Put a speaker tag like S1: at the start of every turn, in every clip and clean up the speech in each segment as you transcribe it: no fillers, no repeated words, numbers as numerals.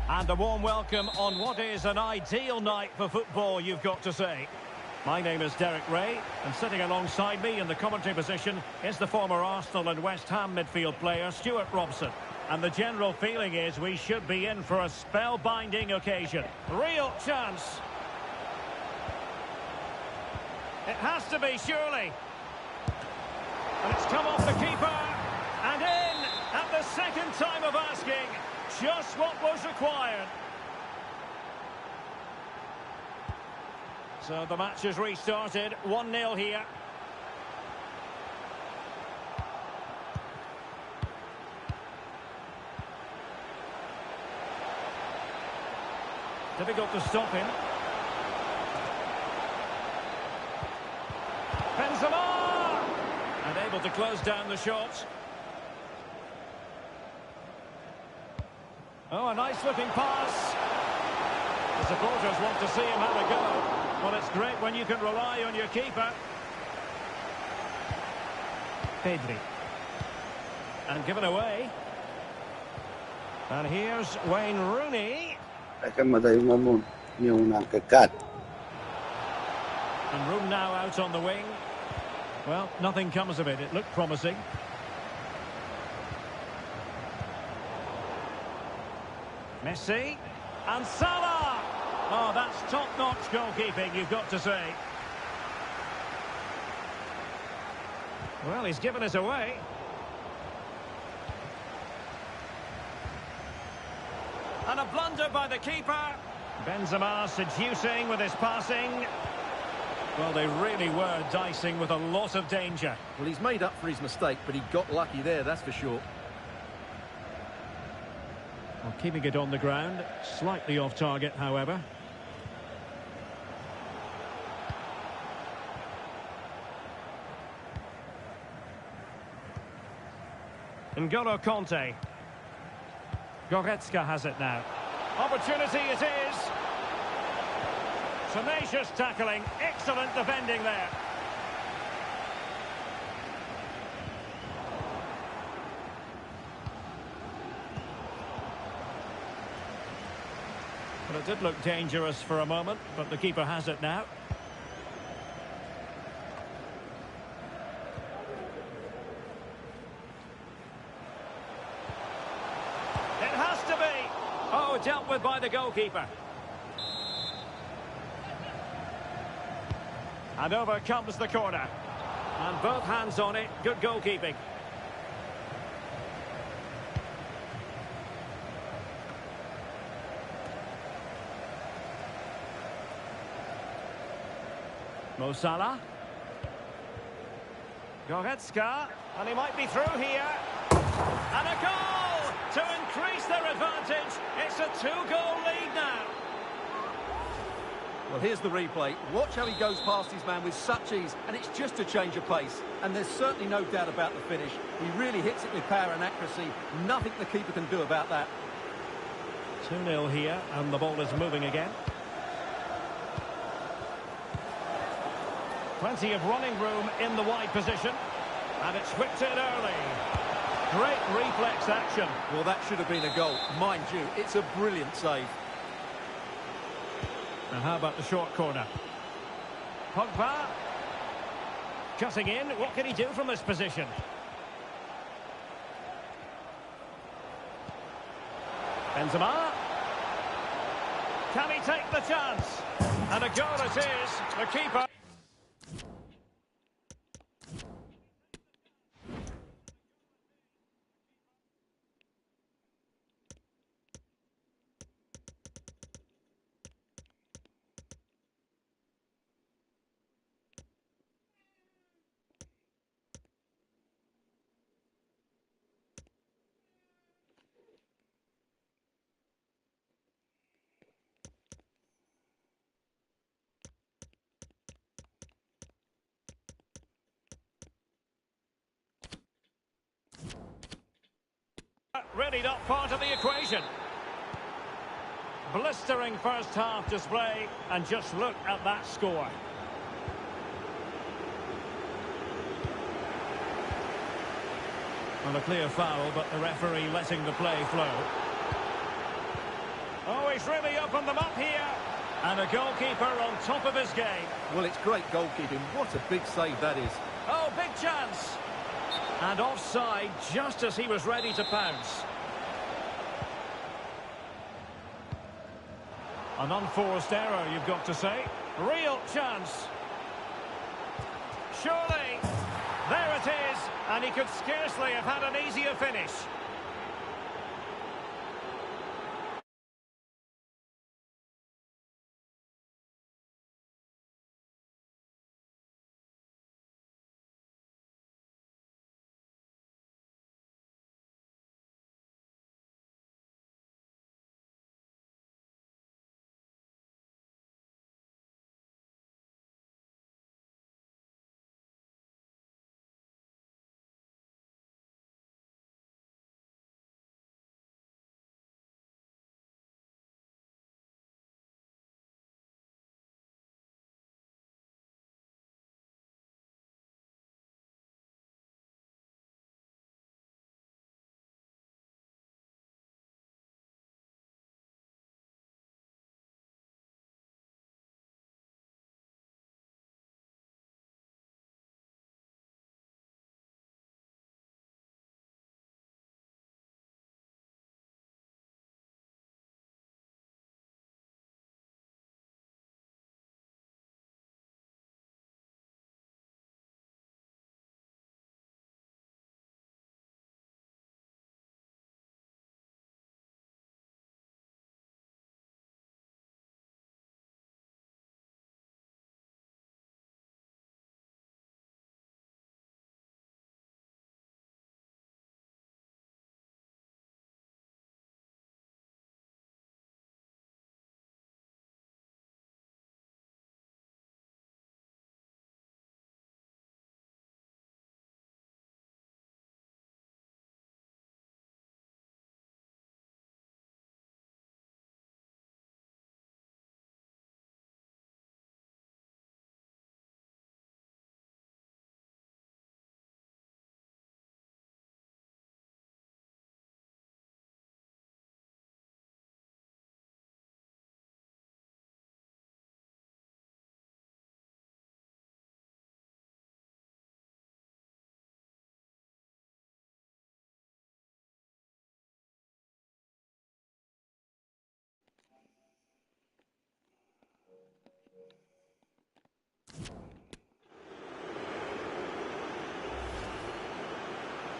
S1: And a warm welcome on what is an ideal night for football, you've got to say. My name is Derek Ray, and sitting alongside me in the commentary position is the former Arsenal and West Ham midfield player, Stuart Robson. And the general feeling is we should be in for a spellbinding occasion. Real chance. It has to be, surely. And it's come off the keeper. And in at the second time of asking. Just what was required. So the match has restarted. 1-0 here. Difficult to stop him. Benzema! And able to close down the shot. Oh, a nice-looking pass. The supporters want to see him have a go. Well, it's great when you can rely on your keeper. Pedri. And given away. And here's Wayne Rooney.
S2: Akan madayong yung nakakat.
S1: And Rooney now out on the wing. Well, nothing comes of it. It looked promising. Messi. And Salah. Oh, that's top-notch goalkeeping, you've got to say. Well, he's given us away. And a blunder by the keeper. Benzema seducing with his passing. Well, they really were dicing with a lot of danger.
S3: Well, he's made up for his mistake, but he got lucky there, that's for sure.
S1: Well, keeping it on the ground. Slightly off target, however. N'Golo Kanté. Goretzka has it now. Opportunity it is. Tenacious tackling. Excellent defending there. Well, it did look dangerous for a moment, but the keeper has it now. It has to be. Oh, dealt with by the goalkeeper. And over comes the corner. And both hands on it. Good goalkeeping. Mo Salah. Goretzka. And he might be through here. And a goal to increase their advantage. It's a 2-goal lead now.
S3: Well, here's the replay. Watch how he goes past his man with such ease, and it's just a change of pace. And there's certainly no doubt about the finish. He really hits it with power and accuracy. Nothing the keeper can do about that.
S1: 2-0 here, and the ball is moving again. Plenty of running room in the wide position. And it's whipped in early. Great reflex action.
S3: Well, that should have been a goal. Mind you, it's a brilliant save.
S1: And how about the short corner? Pogba. Cutting in. What can he do from this position? Benzema. Can he take the chance? And a goal it is. The keeper. Really not part of the equation. Blistering first half display, and just look at that score. Well, a clear foul, but the referee letting the play flow. Oh, he's really opened them up here. And a goalkeeper on top of his game.
S3: Well, it's great goalkeeping. What a big save that is.
S1: Oh, big chance. And offside just as he was ready to pounce. An unforced error, you've got to say. Real chance. Surely. There it is. And he could scarcely have had an easier finish.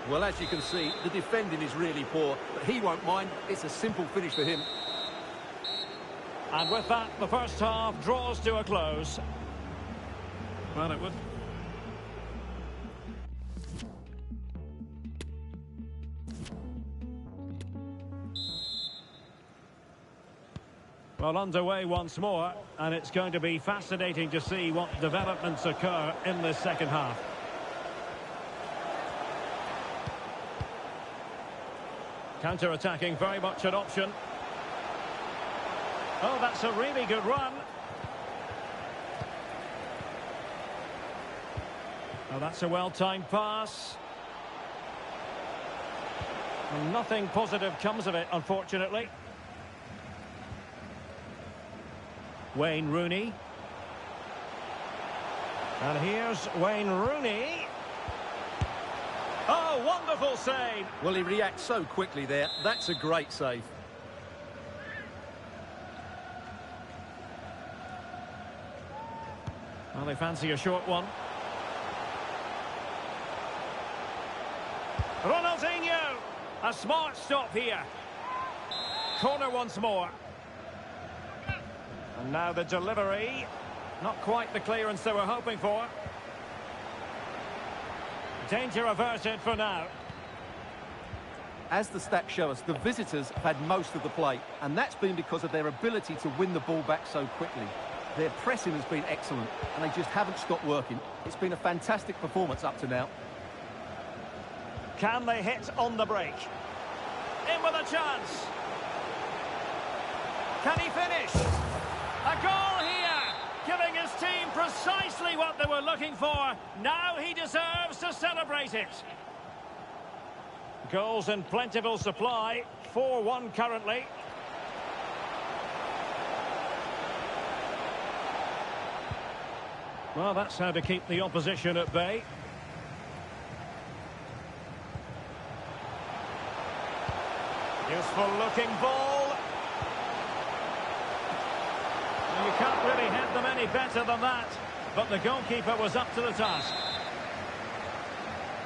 S3: Well, as you can see, the defending is really poor, but he won't mind. It's a simple finish for him.
S1: And with that, the first half draws to a close. Well, it would. Well, underway once more, and it's going to be fascinating to see what developments occur in this second half. Counter-attacking, very much an option. Oh, that's a really good run. Oh, that's a well-timed pass. And nothing positive comes of it, unfortunately. Wayne Rooney. And here's Wayne Rooney. Oh, wonderful save.
S3: Well, he reacts so quickly there. That's a great save.
S1: Well, they fancy a short one. Ronaldinho. A smart stop here. Corner once more. And now the delivery. Not quite the clearance they were hoping for. Danger averted for now.
S3: As the stats show us, the visitors have had most of the play, and that's been because of their ability to win the ball back so quickly. Their pressing has been excellent, and they just haven't stopped working. It's been a fantastic performance up to now.
S1: Can they hit on the break? In with a chance. Can he finish? A goal here, giving his team precisely what they were looking for. Now he deserves to celebrate it. Goals in plentiful supply, 4-1 currently. Well, that's how to keep the opposition at bay. Useful looking ball. You can't really hit them any better than that, but the goalkeeper was up to the task.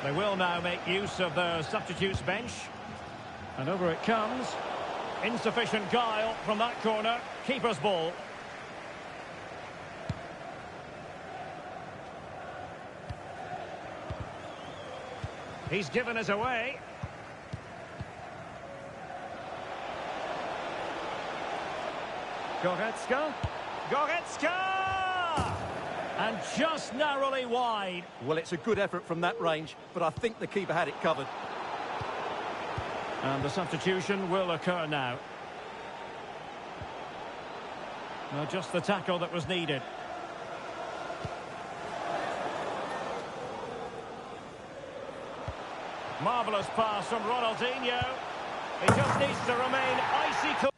S1: They will now make use of their substitutes bench. And over it comes. Insufficient guile from that corner. Keeper's ball. He's given us away. Goretzka. Goretzka! And just narrowly wide.
S3: Well, it's a good effort from that range, but I think the keeper had it covered.
S1: And the substitution will occur now. No, just the tackle that was needed. Marvellous pass from Ronaldinho. He just needs to remain icy cool.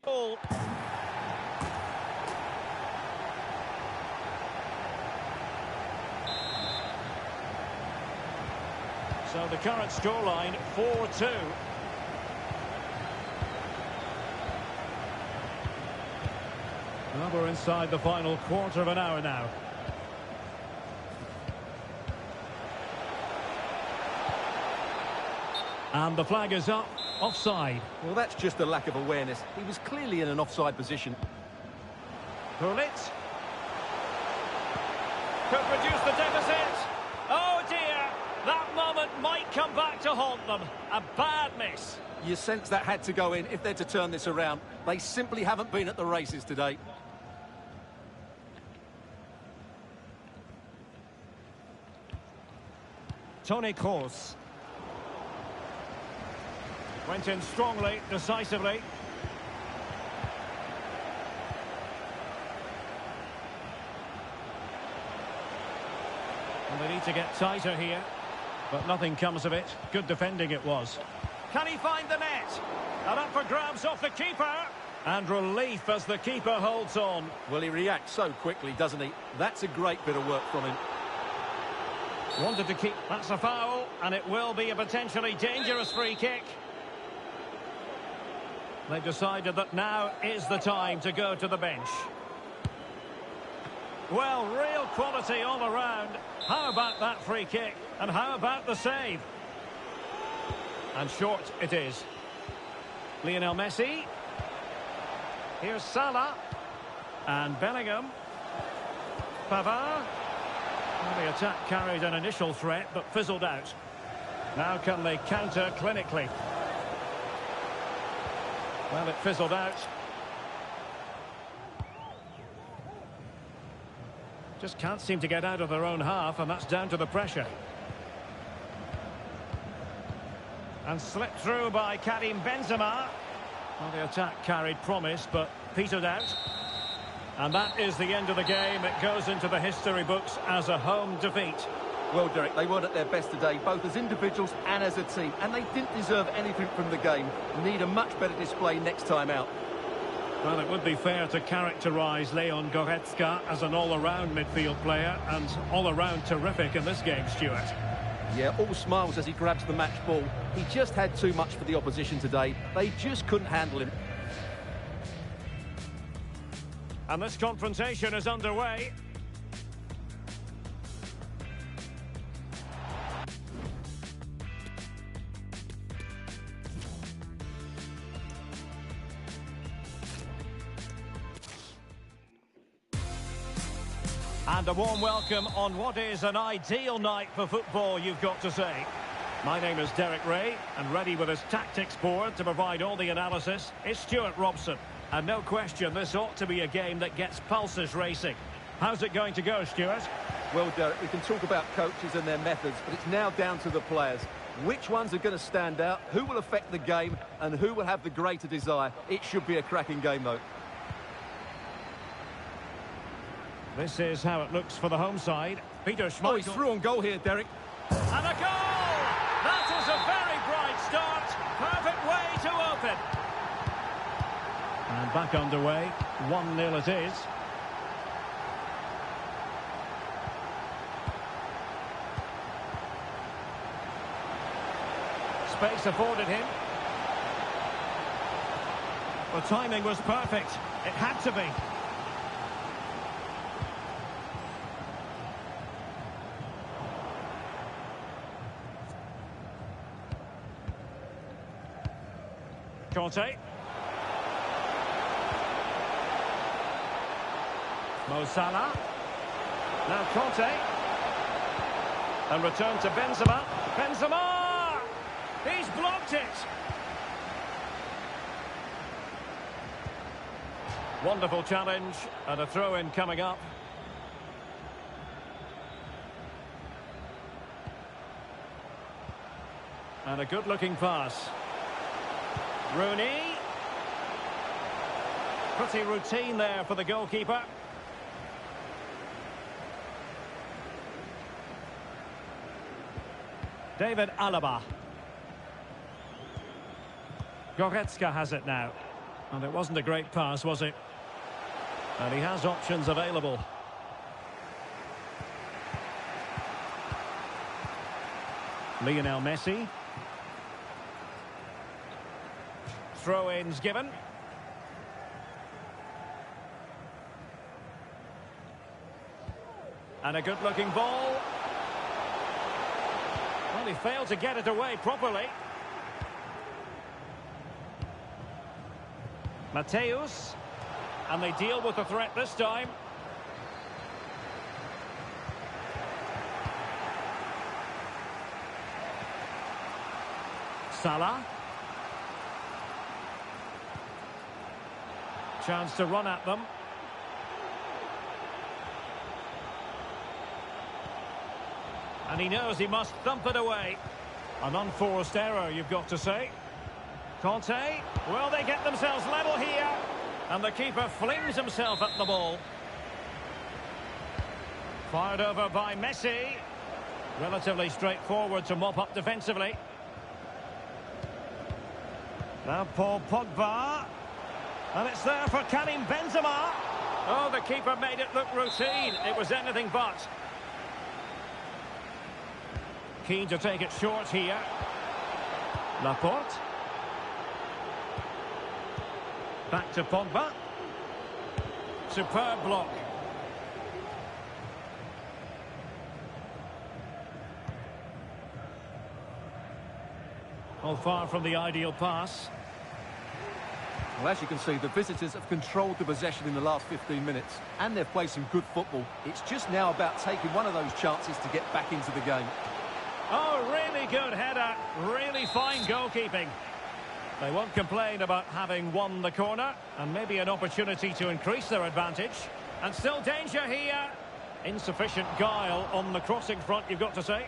S1: Ball. So the current scoreline 4-2. Well, we're inside the final quarter of an hour now. And the flag is up. Offside.
S3: Well, that's just a lack of awareness. He was clearly in an offside position.
S1: Gullit. Could reduce the deficit. Oh dear, that moment might come back to haunt them. A bad miss.
S3: You sense that had to go in if they're to turn this around. They simply haven't been at the races today.
S1: Toni Kroos. Went in strongly, decisively. And they need to get tighter here. But nothing comes of it. Good defending it was. Can he find the net? And up for grabs off the keeper. And relief as the keeper holds on.
S3: Well, he reacts so quickly, doesn't he? That's a great bit of work from him.
S1: Wanted to keep... That's a foul. And it will be a potentially dangerous free kick. They've decided that now is the time to go to the bench. Well, real quality all around. How about that free kick? And how about the save? And short it is. Lionel Messi. Here's Salah. And Bellingham. Pavard. Well, the attack carried an initial threat, but fizzled out. Now can they counter clinically? Well, it fizzled out. Just can't seem to get out of their own half, and that's down to the pressure. And slipped through by Karim Benzema. Well, the attack carried promise, but petered out. And that is the end of the game. It goes into the history books as a home defeat.
S3: Well, Derek, they weren't at their best today, both as individuals and as a team, and they didn't deserve anything from the game. Need a much better display next time out.
S1: Well, it would be fair to characterise Leon Goretzka as an all-around midfield player, and all-around terrific in this game, Stuart.
S3: Yeah, all smiles as he grabs the match ball. He just had too much for the opposition today. They just couldn't handle him.
S1: And this confrontation is underway. And a warm welcome on what is an ideal night for football, you've got to say. My name is Derek Ray, and ready with his tactics board to provide all the analysis is Stuart Robson. And no question, this ought to be a game that gets pulses racing. How's it going to go, Stuart?
S3: Well, Derek, we can talk about coaches and their methods, but it's now down to the players. Which ones are going to stand out, who will affect the game, and who will have the greater desire? It should be a cracking game, though.
S1: This is how it looks for the home side. Peter Schmeichel.
S3: Oh, he's through on goal here, Derek.
S1: And a goal! That is a very bright start. Perfect way to open. And back underway. 1-0 it is. Space afforded him. The timing was perfect. It had to be. Conte. Mo Salah. Now Conte. And return to Benzema. Benzema! He's blocked it! Wonderful challenge and a throw-in coming up. And a good-looking pass. Rooney. Pretty routine there for the goalkeeper. David Alaba. Goretzka has it now. And it wasn't a great pass, was it? And he has options available. Lionel Messi. Throw-ins given. And a good-looking ball. Well, he failed to get it away properly. Mateus. And they deal with the threat this time. Salah. Chance to run at them. And he knows he must thump it away. An unforced error, you've got to say. Conte. Will they get themselves level here? And the keeper flings himself at the ball. Fired over by Messi. Relatively straightforward to mop up defensively. Now Paul Pogba. And it's there for Karim Benzema. Oh, the keeper made it look routine. It was anything but. Keen to take it short here. Laporte. Back to Pogba. Superb block. All far from the ideal pass.
S3: Well, as you can see, the visitors have controlled the possession in the last 15 minutes, and they've played some good football. It's just now about taking one of those chances to get back into the game.
S1: Oh, really good header. Really fine goalkeeping. They won't complain about having won the corner, and maybe an opportunity to increase their advantage. And still danger here. Insufficient guile on the crossing front, you've got to say.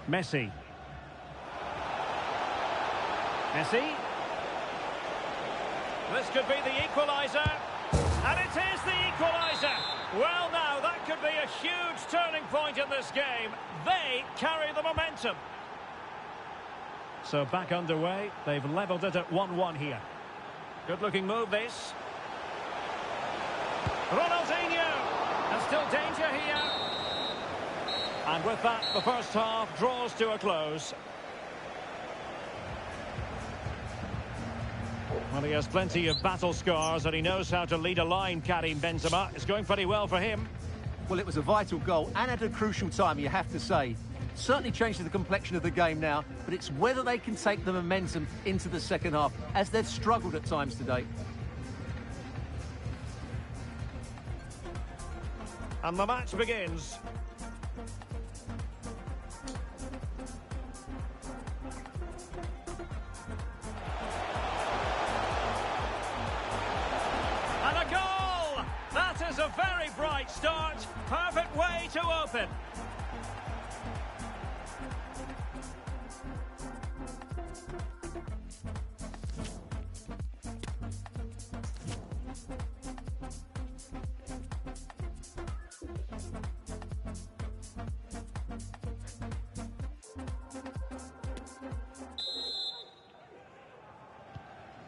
S1: Messi. Messi. This could be the equaliser. And it is the equaliser. Well, now, that could be a huge turning point in this game. They carry the momentum. So back underway. They've levelled it at 1-1 here. Good-looking move, this. Ronaldinho. And still danger here. And with that, the first half draws to a close. Well, he has plenty of battle scars and he knows how to lead a line, Karim Benzema. It's going pretty well for him.
S3: Well, it was a vital goal and at a crucial time, you have to say. certainly changes the complexion of the game now, but it's whether they can take the momentum into the second half, as they've struggled at times today.
S1: And the match begins. And a goal! That is a very bright start. Perfect way to open.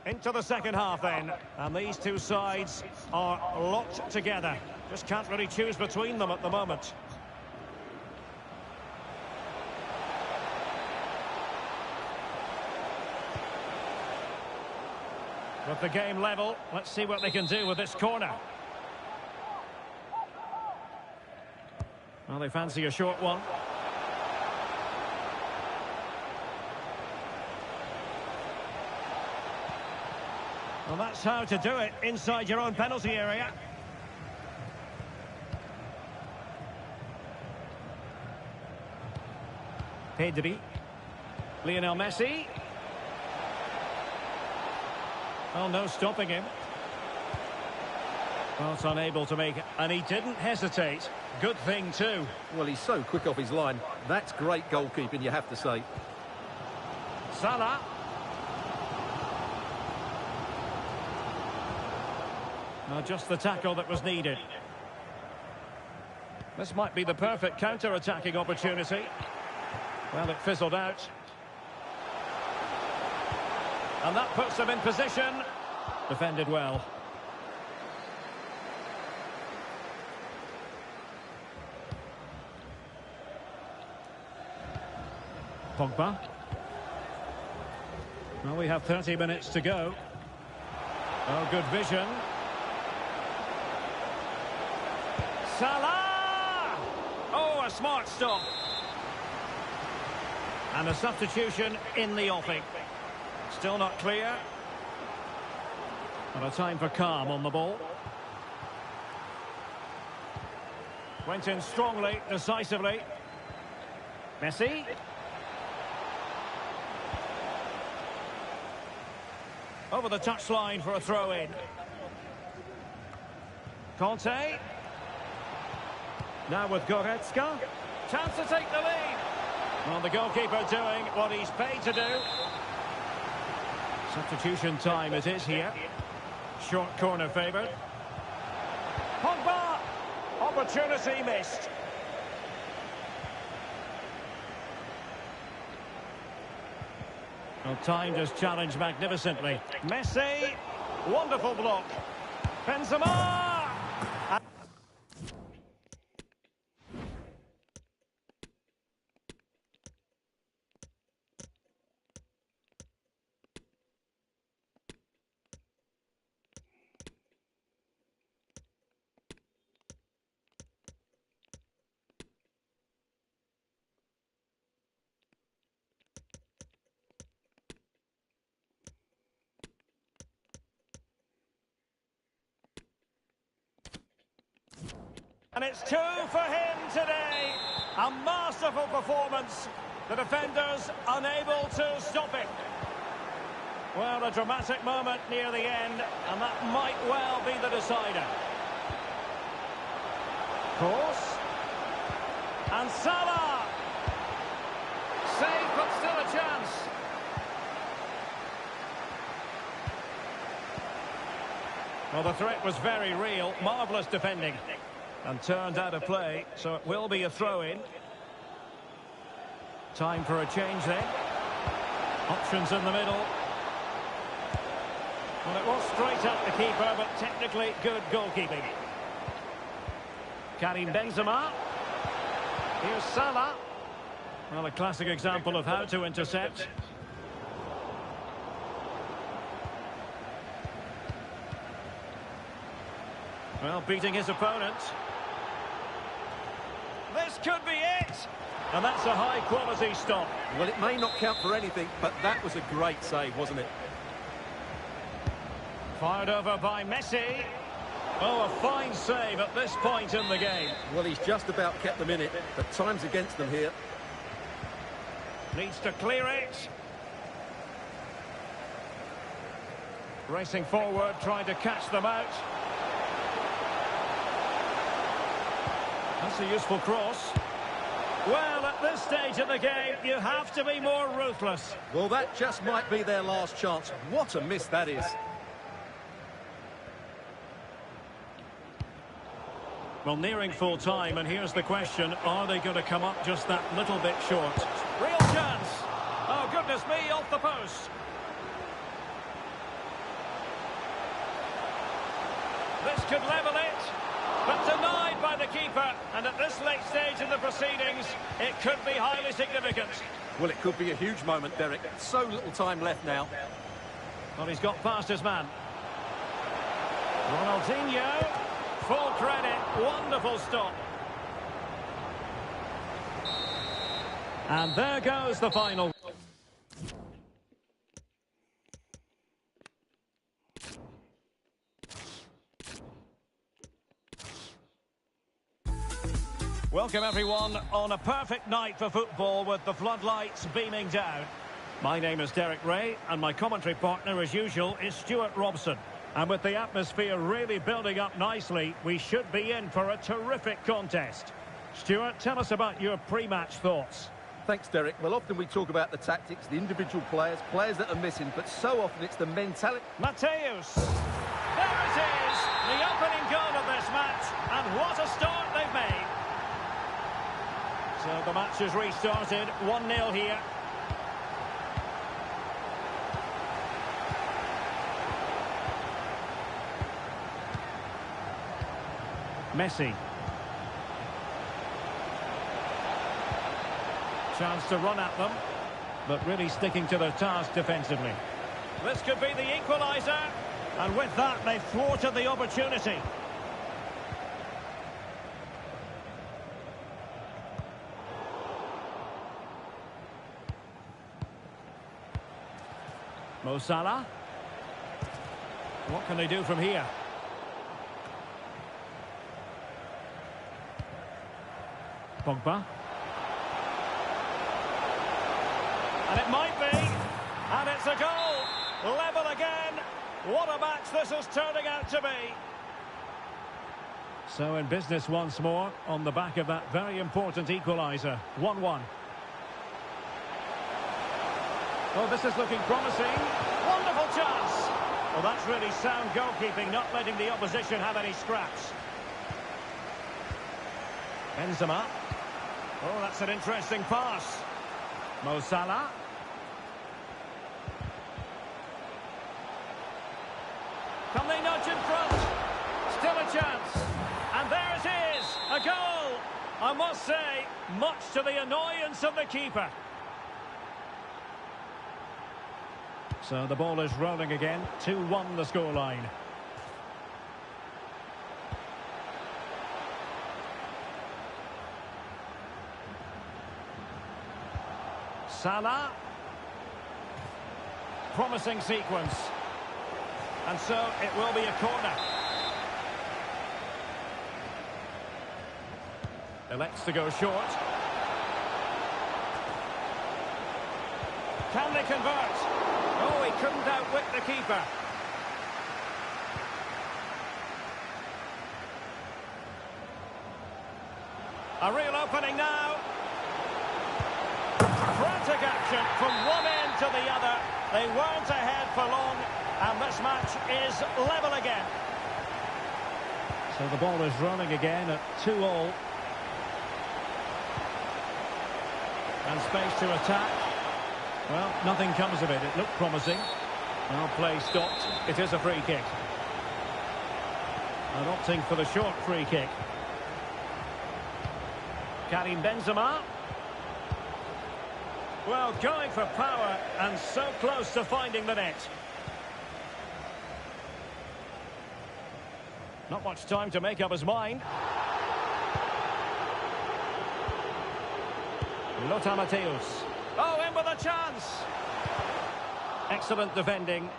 S1: Into the second half then, and these two sides are locked together. Just can't really choose between them at the moment. With the game level, let's see what they can do with this corner. Well, they fancy a short one. Well, that's how to do it inside your own penalty area. Pedri. Lionel Messi. Well, no stopping him. Well, it's unable to make it, and he didn't hesitate. Good thing, too.
S3: Well, he's so quick off his line. That's great goalkeeping, you have to say.
S1: Salah. Now, just the tackle that was needed. This might be the perfect counter-attacking opportunity. Well, it fizzled out. And that puts them in position. Defended well. Pogba. Well, we have 30 minutes to go. Oh, good vision. Salah! Oh, a smart stop. And a substitution in the offing. Still not clear. And a time for calm on the ball. Went in strongly, decisively. Messi. Over the touchline for a throw-in. Conte. Now with Goretzka. Chance to take the lead. Well, the goalkeeper doing what he's paid to do. Substitution time it is here. Short corner favoured. Pogba! Opportunity missed. Well, timed his challenge magnificently. Messi. Wonderful block. Benzema! And it's two for him today. A masterful performance. The defenders unable to stop it. Well, a dramatic moment near the end, and that might well be the decider. Course. And Salah. Save, but still a chance. Well, the threat was very real. Marvellous defending. And turned out of play, so it will be a throw-in. Time for a change then. Options in the middle. Well, it was straight at the keeper, but technically good goalkeeping. Karim Benzema. Here's Salah. Well, a classic example of how to intercept. Well, beating his opponent. This could be it. And that's a high-quality stop.
S3: Well, it may not count for anything, but that was a great save, wasn't it?
S1: Fired over by Messi. Oh, a fine save at this point in the game.
S3: Well, he's just about kept them in it, but time's against them here.
S1: Needs to clear it. Racing forward, trying to catch them out. That's a useful cross. Well, at this stage of the game, you have to be more ruthless.
S3: Well, that just might be their last chance. What a miss that is.
S1: Well, nearing full time, and here's the question, are they going to come up just that little bit short? Real chance. Oh, goodness me, off the post. This could level it, but denied by the keeper. And at this late stage in the proceedings, it could be highly significant.
S3: Well, it could be a huge moment, Derek. So little time left now.
S1: Well, he's got past his man. Ronaldinho, full credit, wonderful stop. And there goes the final. Welcome everyone on a perfect night for football with the floodlights beaming down. My name is Derek Ray and my commentary partner as usual is Stuart Robson. And with the atmosphere really building up nicely, we should be in for a terrific contest. Stuart, tell us about your pre-match thoughts.
S3: Thanks, Derek. Well, often we talk about the tactics, the individual players, players that are missing, but so often it's the mentality.
S1: Mateus. There it is, the opening goal of this match, and what a start they've made. So the match has restarted, 1-0 here. Messi. Chance to run at them, but really sticking to their task defensively. This could be the equaliser, and with that they've thwarted the opportunity. Mo Salah. What can they do from here? Pogba. And it might be. And it's a goal. Level again. What a match this is turning out to be. So in business once more on the back of that very important equaliser. 1-1. Well, this is looking promising. Wonderful chance. Well, that's really sound goalkeeping, not letting the opposition have any scraps. Benzema. Oh, that's an interesting pass. Mo Salah. Can they nudge in front? Still a chance. And there it is. A goal. I must say, much to the annoyance of the keeper. So the ball is rolling again. 2-1 the scoreline. Salah. Promising sequence. And so it will be a corner. Elects to go short. Can they convert? Oh, he couldn't outwit the keeper. A real opening now. Frantic action from one end to the other. They weren't ahead for long, and this match is level again. So the ball is rolling again at 2-2. And space to attack. Well, nothing comes of it. It looked promising. Well, play stopped. It is a free kick. And opting for the short free kick. Karim Benzema. Well, going for power and so close to finding the net. Not much time to make up his mind. Lothar Matthäus. Oh, in with a chance. Excellent defending.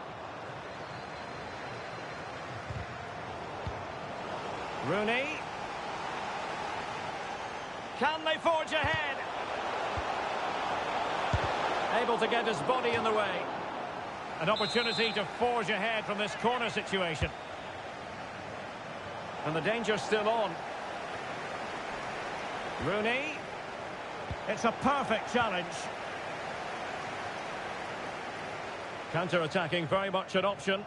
S1: Rooney. Can they forge ahead? Able to get his body in the way. An opportunity to forge ahead from this corner situation. And the danger's still on. Rooney. It's a perfect challenge. Counter-attacking, very much an option.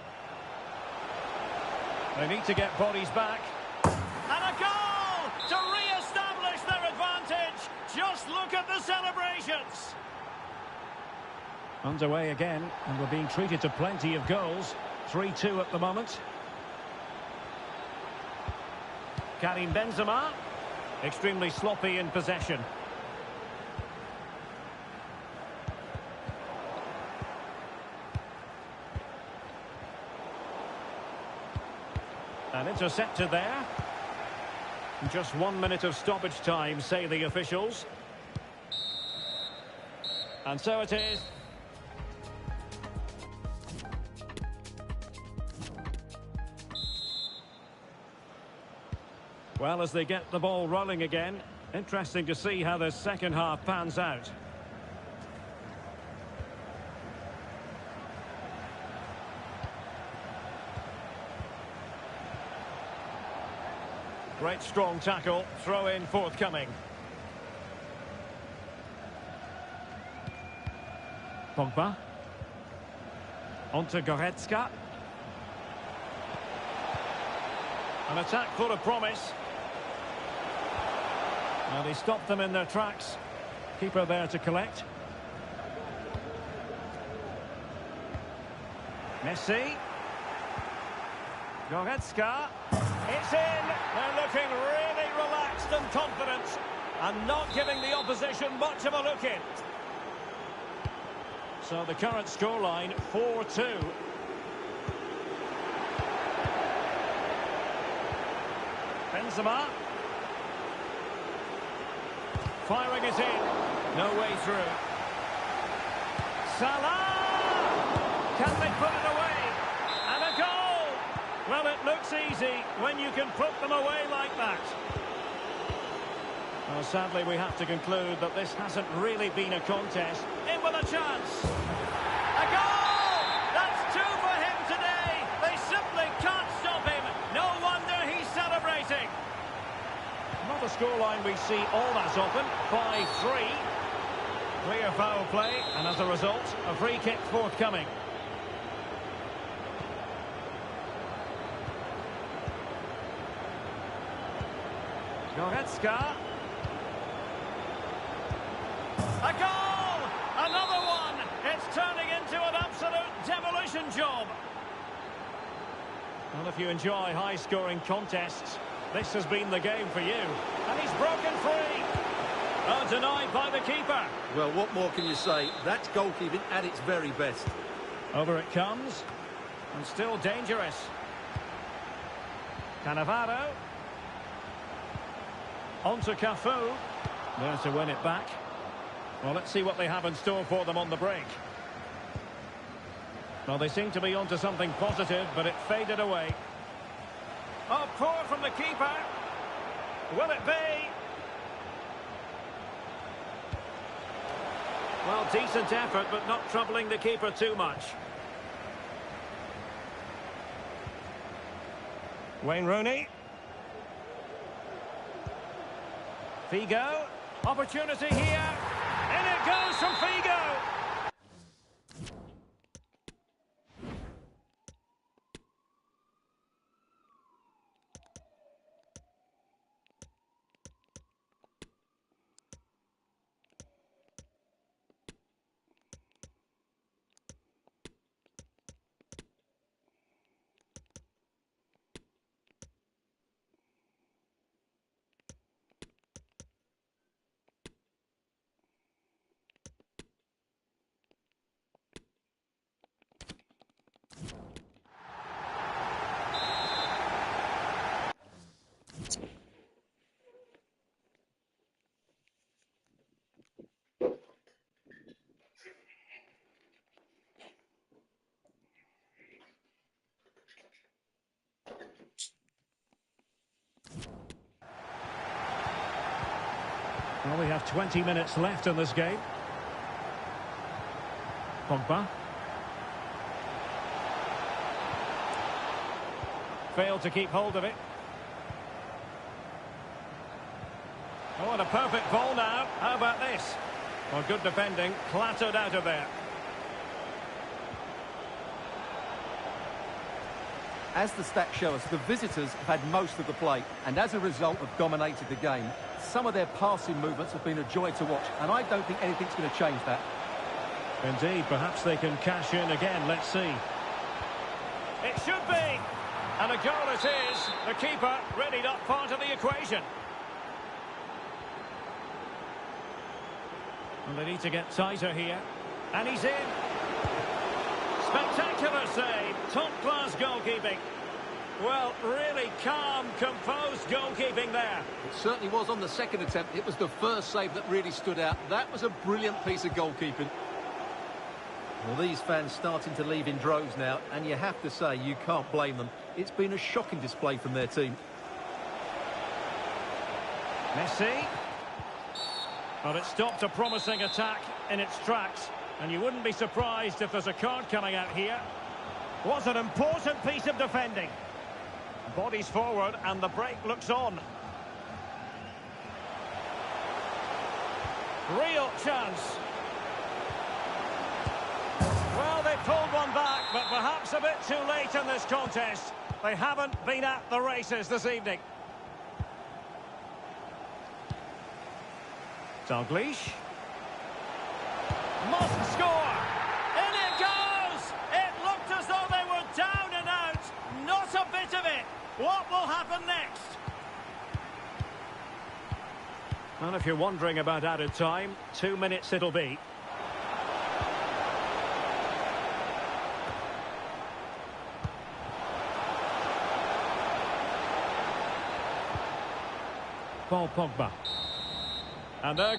S1: They need to get bodies back. And a goal to re-establish their advantage. Just look at the celebrations. Underway again, and we're being treated to plenty of goals. 3-2 at the moment. Karim Benzema. Extremely sloppy in possession. And intercepted there. Just 1 minute of stoppage time, say the officials. And so it is. Well, as they get the ball rolling again, interesting to see how the second half pans out. Great strong tackle, throw in forthcoming. Pogba. On to Goretzka. An attack full of promise. Now they stopped them in their tracks. Keeper there to collect. Messi. Goretzka. It's in. They're looking really relaxed and confident and not giving the opposition much of a look in. So the current scoreline 4-2. Benzema. Firing it in. No way through. Salah! Can they put it away? And a goal! Well, it looks easy when you can put them away like that. Well, sadly, we have to conclude that this hasn't really been a contest. In with a chance. A goal! That's two for him today. They simply can't stop him. No wonder he's celebrating. Not a scoreline we see all that often. 5-3. Clear foul play, and as a result, a free kick forthcoming. Goretzka. A goal! Another one! It's turning into an absolute demolition job. Well, if you enjoy high-scoring contests, this has been the game for you. And he's broken free. Oh, denied by the keeper.
S3: Well, what more can you say? That's goalkeeping at its very best.
S1: Over it comes. And still dangerous. Cannavaro. On to Cafu. There to win it back. Well, let's see what they have in store for them on the break. Well, they seem to be onto something positive, but it faded away. Oh, poor from the keeper. Will it be? Well, decent effort, but not troubling the keeper too much. Wayne Rooney. Figo. Opportunity here. In it goes from Figo. Well, we have 20 minutes left in this game. Pogba. Failed to keep hold of it. Oh, and a perfect ball now. How about this? Well, good defending, clattered out of there.
S3: As the stats show us, the visitors have had most of the play, and as a result have dominated the game. Some of their passing movements have been a joy to watch, and I don't think anything's going to change that.
S1: Indeed, perhaps they can cash in again. Let's see. It should be. And a goal it is. The keeper really not part of the equation. And they need to get tighter here. And he's in. Spectacular save. Top-class goalkeeping. Well, really calm, composed goalkeeping there.
S3: It certainly was on the second attempt. It was the first save that really stood out. That was a brilliant piece of goalkeeping. Well, these fans starting to leave in droves now, and you have to say you can't blame them. It's been a shocking display from their team.
S1: Messi. Well, it stopped a promising attack in its tracks, and you wouldn't be surprised if there's a card coming out here. Was an important piece of defending. Bodies forward, and the break looks on. Real chance. Well, they pulled one back, but perhaps a bit too late in this contest. They haven't been at the races this evening. Dalglish. Must score! In it goes! It looked as though they were down and out. Not a bit of it. What will happen next? Well, if you're wondering about added time, 2 minutes it'll be. Paul Pogba. And there...